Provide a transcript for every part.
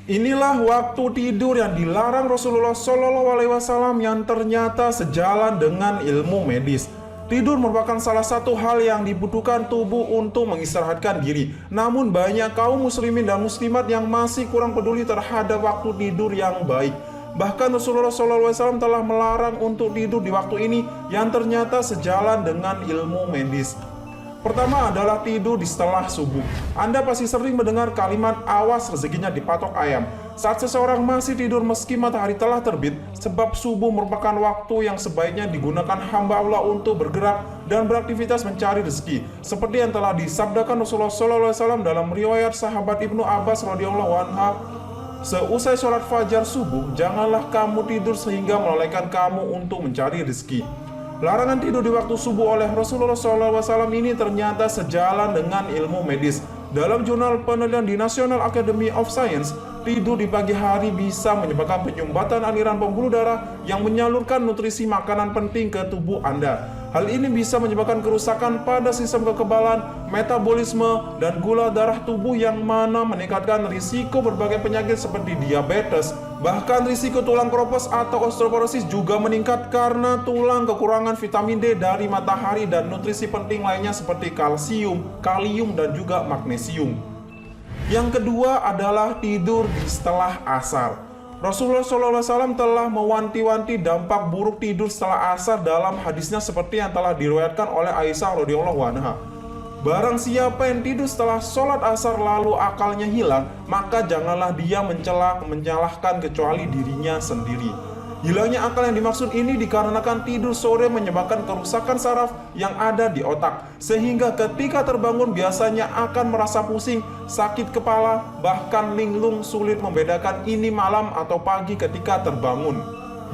Inilah waktu tidur yang dilarang Rasulullah SAW yang ternyata sejalan dengan ilmu medis. Tidur merupakan salah satu hal yang dibutuhkan tubuh untuk mengistirahatkan diri. Namun banyak kaum muslimin dan muslimat yang masih kurang peduli terhadap waktu tidur yang baik. Bahkan Rasulullah SAW telah melarang untuk tidur di waktu ini yang ternyata sejalan dengan ilmu medis. Pertama adalah tidur di setelah subuh. Anda pasti sering mendengar kalimat awas rezekinya dipatok ayam. Saat seseorang masih tidur meski matahari telah terbit, sebab subuh merupakan waktu yang sebaiknya digunakan hamba Allah untuk bergerak dan beraktivitas mencari rezeki. Seperti yang telah disabdakan Rasulullah SAW dalam riwayat sahabat Ibnu Abbas radhiyallahu anhu, seusai sholat fajar subuh, janganlah kamu tidur sehingga melalaikan kamu untuk mencari rezeki. Larangan tidur di waktu subuh oleh Rasulullah SAW ini ternyata sejalan dengan ilmu medis. Dalam jurnal penelitian di National Academy of Science, tidur di pagi hari bisa menyebabkan penyumbatan aliran pembuluh darah yang menyalurkan nutrisi makanan penting ke tubuh Anda. Hal ini bisa menyebabkan kerusakan pada sistem kekebalan, metabolisme, dan gula darah tubuh yang mana meningkatkan risiko berbagai penyakit seperti diabetes. Bahkan risiko tulang keropos atau osteoporosis juga meningkat karena tulang kekurangan vitamin D dari matahari dan nutrisi penting lainnya seperti kalsium, kalium, dan juga magnesium. Yang kedua adalah tidur di setelah asar. Rasulullah SAW telah mewanti-wanti dampak buruk tidur setelah asar dalam hadisnya seperti yang telah diriwayatkan oleh Aisyah radhiyallahu anha. Barang siapa yang tidur setelah sholat asar lalu akalnya hilang, maka janganlah dia menyalahkan kecuali dirinya sendiri. Hilangnya akal yang dimaksud ini dikarenakan tidur sore menyebabkan kerusakan saraf yang ada di otak, sehingga ketika terbangun biasanya akan merasa pusing, sakit kepala, bahkan linglung, sulit membedakan ini malam atau pagi ketika terbangun.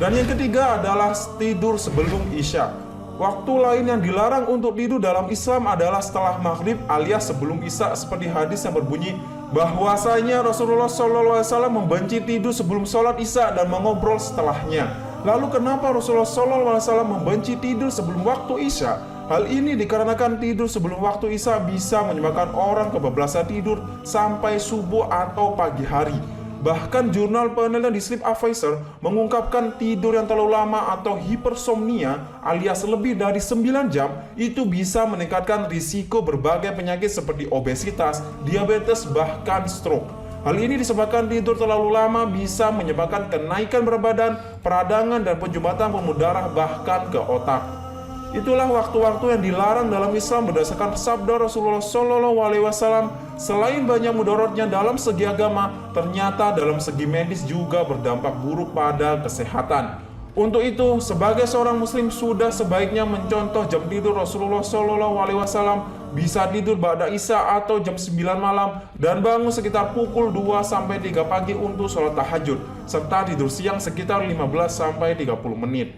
Dan yang ketiga adalah tidur sebelum Isya. Waktu lain yang dilarang untuk tidur dalam Islam adalah setelah maghrib alias sebelum Isya, seperti hadis yang berbunyi bahwasanya Rasulullah SAW membenci tidur sebelum sholat Isya dan mengobrol setelahnya. Lalu kenapa Rasulullah SAW membenci tidur sebelum waktu Isya? Hal ini dikarenakan tidur sebelum waktu Isya bisa menyebabkan orang kebablasan tidur sampai subuh atau pagi hari. Bahkan jurnal penelitian di Sleep Advisor mengungkapkan tidur yang terlalu lama atau hipersomnia alias lebih dari 9 jam itu bisa meningkatkan risiko berbagai penyakit seperti obesitas, diabetes, bahkan stroke. Hal ini disebabkan tidur terlalu lama bisa menyebabkan kenaikan berat badan, peradangan, dan penyumbatan pembuluh darah bahkan ke otak. Itulah waktu-waktu yang dilarang dalam Islam berdasarkan sabda Rasulullah SAW. Selain banyak mudorotnya dalam segi agama, ternyata dalam segi medis juga berdampak buruk pada kesehatan. Untuk itu, sebagai seorang muslim sudah sebaiknya mencontoh jam tidur Rasulullah SAW, bisa tidur ba'da Isya atau jam 9 malam dan bangun sekitar pukul 2-3 pagi untuk sholat tahajud, serta tidur siang sekitar 15-30 menit.